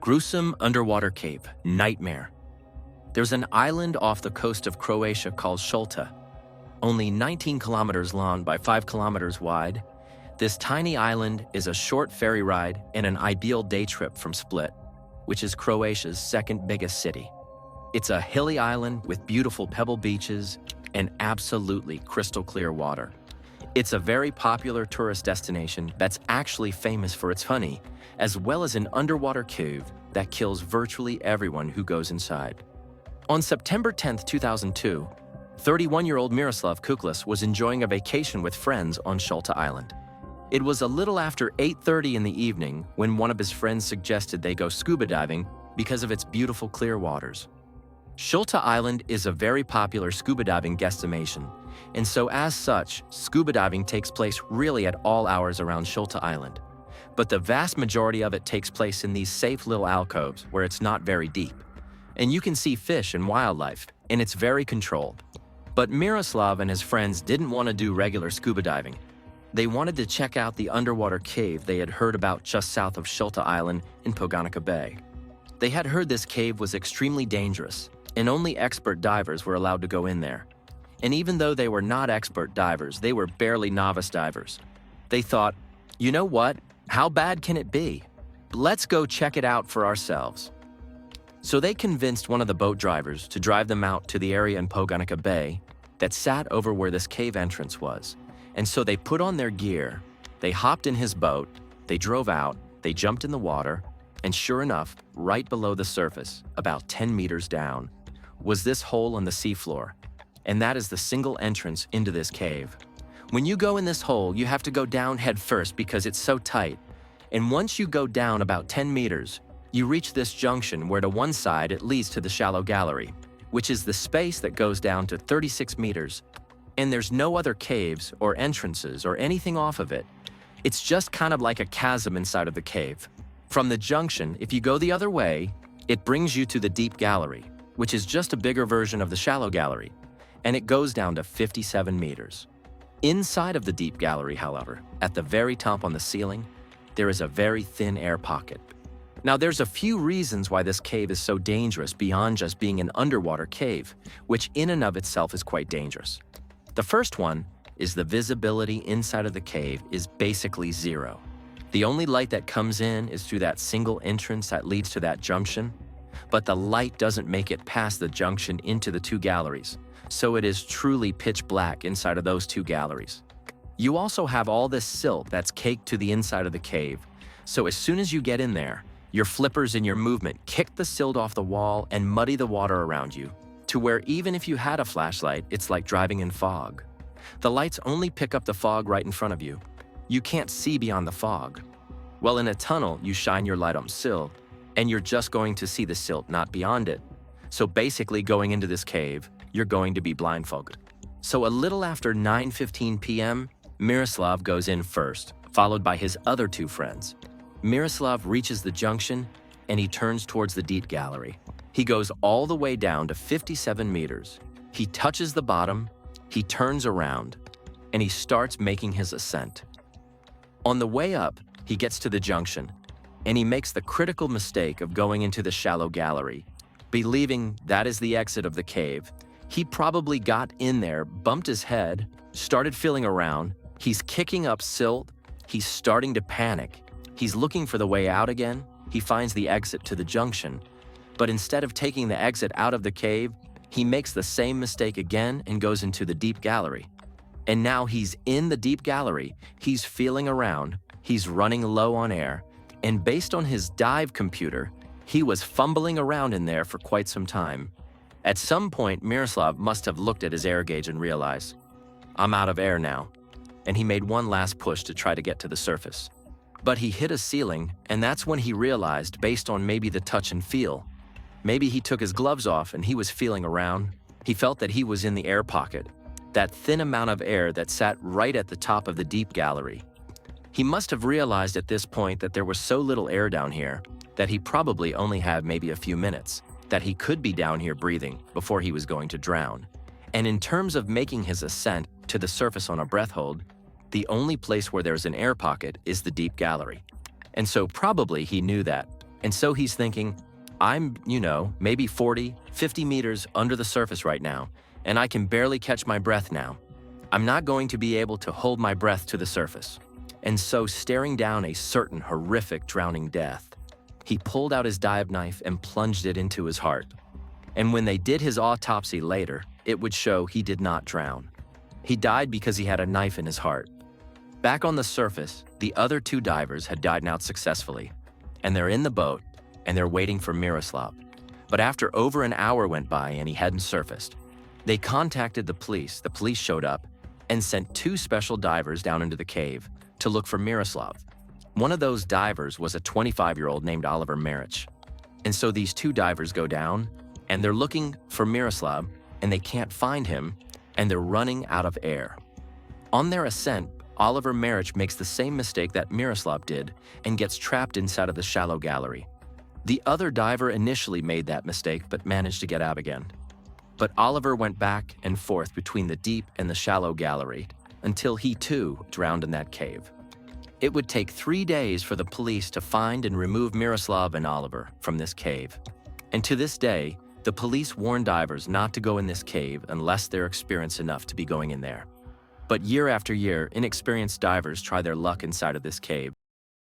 Gruesome underwater cave, nightmare. There's an island off the coast of Croatia called Šolta. Only 19 kilometers long by 5 kilometers wide, this tiny island is a short ferry ride and an ideal day trip from Split, which is Croatia's second biggest city. It's a hilly island with beautiful pebble beaches and absolutely crystal clear water. It's a very popular tourist destination that's actually famous for its honey, as well as an underwater cave that kills virtually everyone who goes inside. On September 10, 2002, 31-year-old Miroslav Kuklis was enjoying a vacation with friends on Šolta Island. It was a little after 8:30 in the evening when one of his friends suggested they go scuba diving because of its beautiful clear waters. Šolta Island is a very popular scuba diving destination, and so as such, scuba diving takes place really at all hours around Šolta Island. But the vast majority of it takes place in these safe little alcoves where it's not very deep. And you can see fish and wildlife, and it's very controlled. But Miroslav and his friends didn't want to do regular scuba diving. They wanted to check out the underwater cave they had heard about just south of Šolta Island in Poganica Bay. They had heard this cave was extremely dangerous, and only expert divers were allowed to go in there. And even though they were not expert divers, they were barely novice divers. They thought, you know what? How bad can it be? Let's go check it out for ourselves. So they convinced one of the boat drivers to drive them out to the area in Poganica Bay that sat over where this cave entrance was. And so they put on their gear, they hopped in his boat, they drove out, they jumped in the water, and sure enough, right below the surface, about 10 meters down, was this hole on the seafloor. And that is the single entrance into this cave. When you go in this hole, you have to go down head first because it's so tight. And once you go down about 10 meters, you reach this junction where to one side it leads to the shallow gallery, which is the space that goes down to 36 meters. And there's no other caves or entrances or anything off of it. It's just kind of like a chasm inside of the cave. From the junction, if you go the other way, it brings you to the deep gallery, which is just a bigger version of the shallow gallery, and it goes down to 57 meters. Inside of the deep gallery, however, at the very top on the ceiling, there is a very thin air pocket. Now, there's a few reasons why this cave is so dangerous beyond just being an underwater cave, which in and of itself is quite dangerous. The first one is the visibility inside of the cave is basically zero. The only light that comes in is through that single entrance that leads to that junction, but the light doesn't make it past the junction into the two galleries, so it is truly pitch black inside of those two galleries. You also have all this silt that's caked to the inside of the cave, so as soon as you get in there, your flippers and your movement kick the silt off the wall and muddy the water around you, to where even if you had a flashlight, it's like driving in fog. The lights only pick up the fog right in front of you. You can't see beyond the fog. Well, in a tunnel, you shine your light on silt, and you're just going to see the silt, not beyond it. So basically, going into this cave, you're going to be blindfolded. So a little after 9:15 p.m., Miroslav goes in first, followed by his other two friends. Miroslav reaches the junction, and he turns towards the deep gallery. He goes all the way down to 57 meters. He touches the bottom, he turns around, and he starts making his ascent. On the way up, he gets to the junction, and he makes the critical mistake of going into the shallow gallery. Believing that is the exit of the cave, he probably got in there, bumped his head, started feeling around, he's kicking up silt, he's starting to panic. He's looking for the way out again, he finds the exit to the junction, but instead of taking the exit out of the cave, he makes the same mistake again and goes into the deep gallery. And now he's in the deep gallery, he's feeling around, he's running low on air, and based on his dive computer, he was fumbling around in there for quite some time. At some point, Miroslav must have looked at his air gauge and realized, I'm out of air now, and he made one last push to try to get to the surface. But he hit a ceiling, and that's when he realized, based on maybe the touch and feel, maybe he took his gloves off and he was feeling around, he felt that he was in the air pocket, that thin amount of air that sat right at the top of the deep gallery. He must have realized at this point that there was so little air down here that he probably only had maybe a few minutes, that he could be down here breathing before he was going to drown. And in terms of making his ascent to the surface on a breath hold, the only place where there's an air pocket is the deep gallery. And so probably he knew that. And so he's thinking, I'm, maybe 40, 50 meters under the surface right now, and I can barely catch my breath now. I'm not going to be able to hold my breath to the surface. And so, staring down a certain horrific drowning death, he pulled out his dive knife and plunged it into his heart. And when they did his autopsy later, it would show he did not drown. He died because he had a knife in his heart. Back on the surface, the other 2 divers had died out successfully, and they're in the boat, and they're waiting for Miroslav. But after over an hour went by and he hadn't surfaced, they contacted the police. The police showed up and sent 2 special divers down into the cave to look for Miroslav. One of those divers was a 25-year-old named Oliver Marich. And so these 2 divers go down, and they're looking for Miroslav, and they can't find him, and they're running out of air. On their ascent, Oliver Marich makes the same mistake that Miroslav did and gets trapped inside of the shallow gallery. The other diver initially made that mistake but managed to get out again. But Oliver went back and forth between the deep and the shallow gallery until he too drowned in that cave. It would take 3 days for the police to find and remove Miroslav and Oliver from this cave. And to this day, the police warn divers not to go in this cave unless they're experienced enough to be going in there. But year after year, inexperienced divers try their luck inside of this cave.